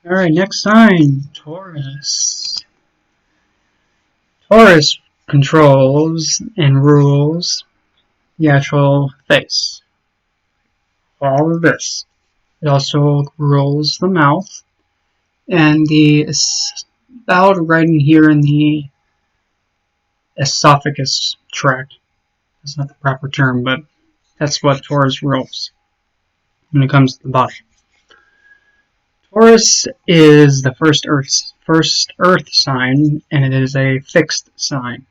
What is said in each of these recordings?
Alright, next sign, Taurus. Taurus controls and rules the actual face. All of this. It also rules the mouth and the spout right in here in the esophagus tract. That's not the proper term, but that's what Taurus rules when it comes to the body. Taurus is the first Earth sign, and it is a fixed sign.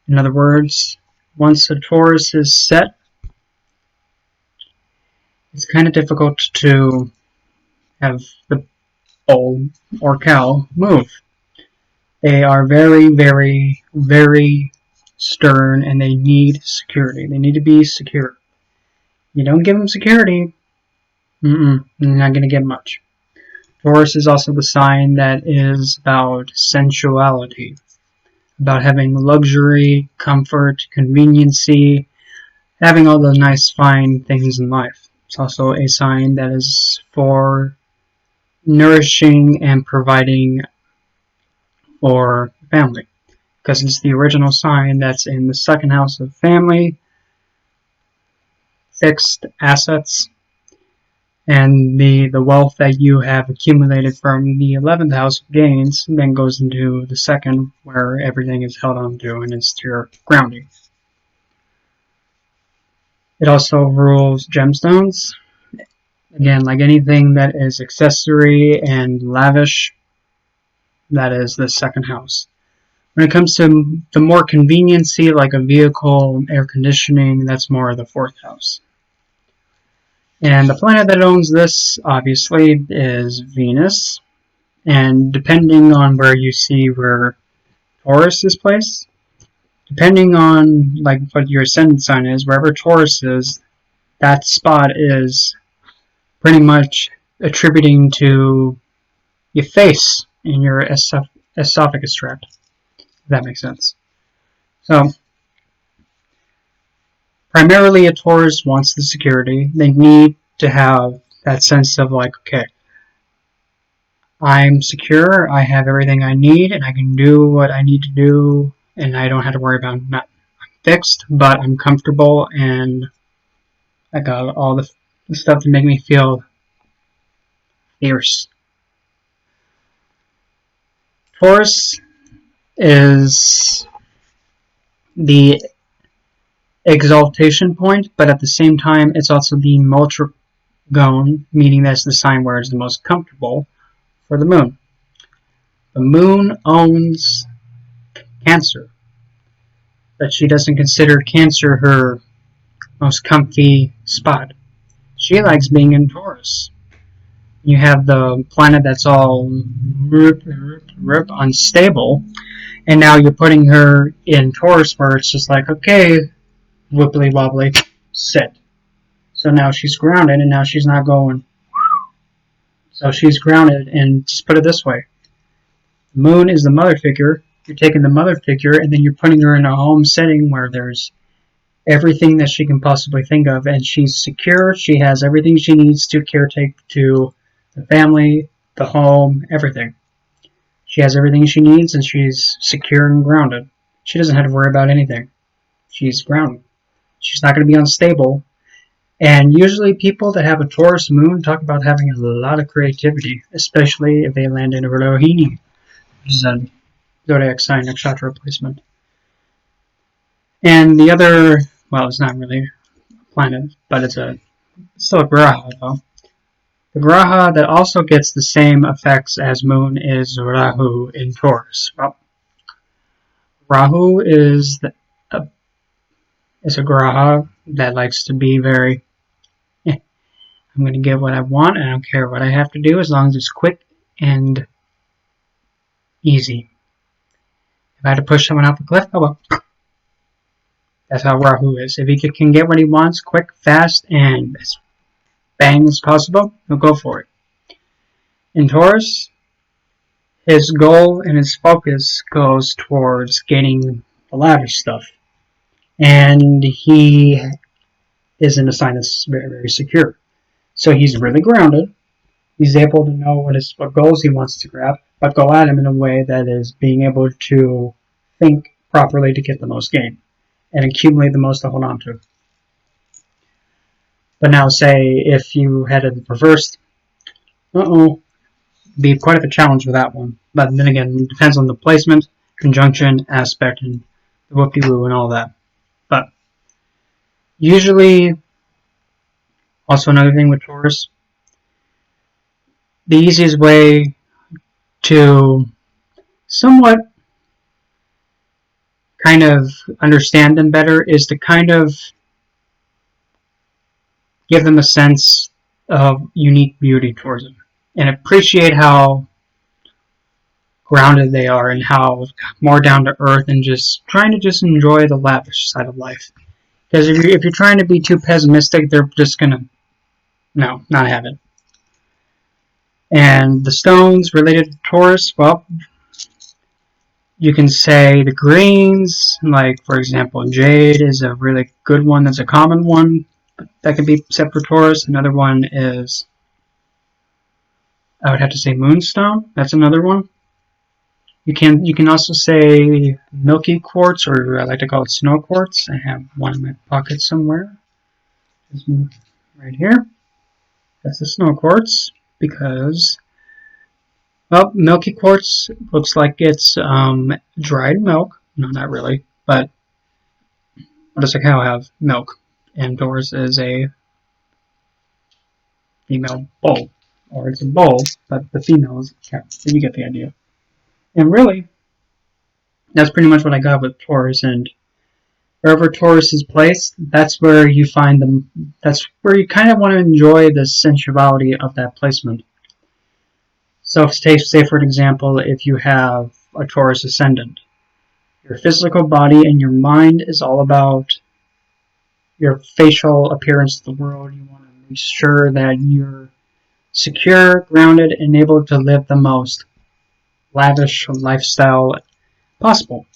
In other words, once a Taurus is set, it's kind of difficult to have the bull or cow move. They are very, very, very stern, and they need security. They need to be secure. You don't give them security, you're not going to get much. Taurus is also the sign that is about sensuality, about having luxury, comfort, conveniency, having all the nice, fine things in life. It's also a sign that is for nourishing and providing for family, because it's the original sign that's in the second house of family, fixed assets, and the wealth that you have accumulated from the 11th house of gains then goes into the second, where everything is held on to and it's your grounding. It also rules gemstones. Again, like anything that is accessory and lavish, that is the second house. When it comes to the more conveniency, like a vehicle, air conditioning, that's more of the fourth house. And the planet that owns this, obviously, is Venus. And depending on where you see where Taurus is placed, depending on like what your ascendant sign is, wherever Taurus is, that spot is pretty much attributing to your face and your esophagus tract, if that makes sense. So, primarily a Taurus wants the security. They need to have that sense of like, okay, I'm secure, I have everything I need, and I can do what I need to do, and I don't have to worry about I'm fixed, but I'm comfortable, and I got all the stuff to make me feel fierce. Taurus is the exaltation point, but at the same time, it's also the Multragone, meaning that's the sign where it's the most comfortable for the moon. The moon owns Cancer, but she doesn't consider Cancer her most comfy spot. She likes being in Taurus. You have the planet that's all unstable, and now you're putting her in Taurus where it's just like, okay, wibbly wobbly, sit. So now she's grounded, and now she's not going. So she's grounded, and just put it this way. The moon is the mother figure. You're taking the mother figure, and then you're putting her in a home setting where there's everything that she can possibly think of, and she's secure. She has everything she needs to caretake to the family, the home, everything. She has everything she needs, and she's secure and grounded. She doesn't have to worry about anything. She's grounded. She's not going to be unstable. And usually people that have a Taurus moon talk about having a lot of creativity, especially if they land in a Rohini, which is a Zodiac sign nakshatra placement. And the other, well, it's not really a planet, but it's still a Graha, though. The Graha that also gets the same effects as Moon is Rahu in Taurus. Well, Rahu is a Graha that likes to be very, I'm going to get what I want, and I don't care what I have to do as long as it's quick and easy. If I had to push someone off a cliff, I will. That's how Rahu is. If he can get what he wants quick, fast, and as bang as possible, he'll go for it. In Taurus, his goal and his focus goes towards gaining the lavish stuff. And he is in a sign that's very, very secure. So he's really grounded, He's able to know what goals he wants to grab, but go at him in a way that is being able to think properly to get the most gain and accumulate the most to hold on to. But now, say if you had it reversed, be quite a challenge with that one. But then again, it depends on the placement, conjunction, aspect, and the whoop-de-woo and all that. But usually, also another thing with Taurus, the easiest way to somewhat kind of understand them better is to kind of give them a sense of unique beauty towards them and appreciate how grounded they are and how more down to earth and just trying to just enjoy the lavish side of life. Because if you're trying to be too pessimistic, they're just gonna not have it. And the stones related to Taurus, well, you can say the greens, like for example, jade is a really good one. That's a common one that can be set for Taurus. Another one is, I would have to say, moonstone. That's another one. You can also say milky quartz, or I like to call it snow quartz. I have one in my pocket somewhere. Just right here. That's the snow quartz because, well, milky quartz looks like it's dried milk. No, not really, but what does a cow have? Milk. And Taurus is a female bull, or it's a bull, but the female is a cow. So you get the idea. And really, that's pretty much what I got with Taurus. And wherever Taurus is placed, that's where you find them. That's where you kind of want to enjoy the sensuality of that placement. So, say for example, if you have a Taurus ascendant, your physical body and your mind is all about your facial appearance to the world. You want to make sure that you're secure, grounded, and able to live the most lavish lifestyle possible.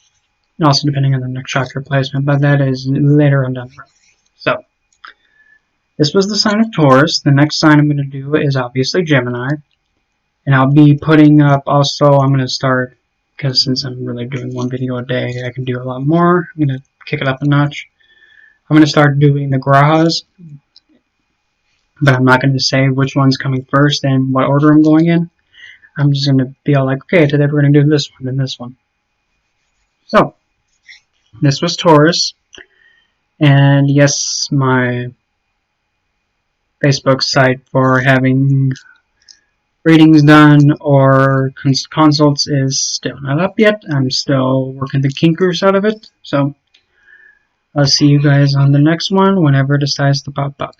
And also depending on the nakshatra placement, but that is later on down the road. So, this was the sign of Taurus. The next sign I'm going to do is obviously Gemini. And I'll be putting up also, I'm going to start, because since I'm really doing one video a day, I can do a lot more. I'm going to kick it up a notch. I'm going to start doing the grahas, but I'm not going to say which one's coming first and what order I'm going in. I'm just going to be all like, okay, today we're going to do this one and this one. So, this was Taurus. And yes, my Facebook site for having readings done or consults is still not up yet. I'm still working the kinkers out of it. So I'll see you guys on the next one whenever it decides to pop up.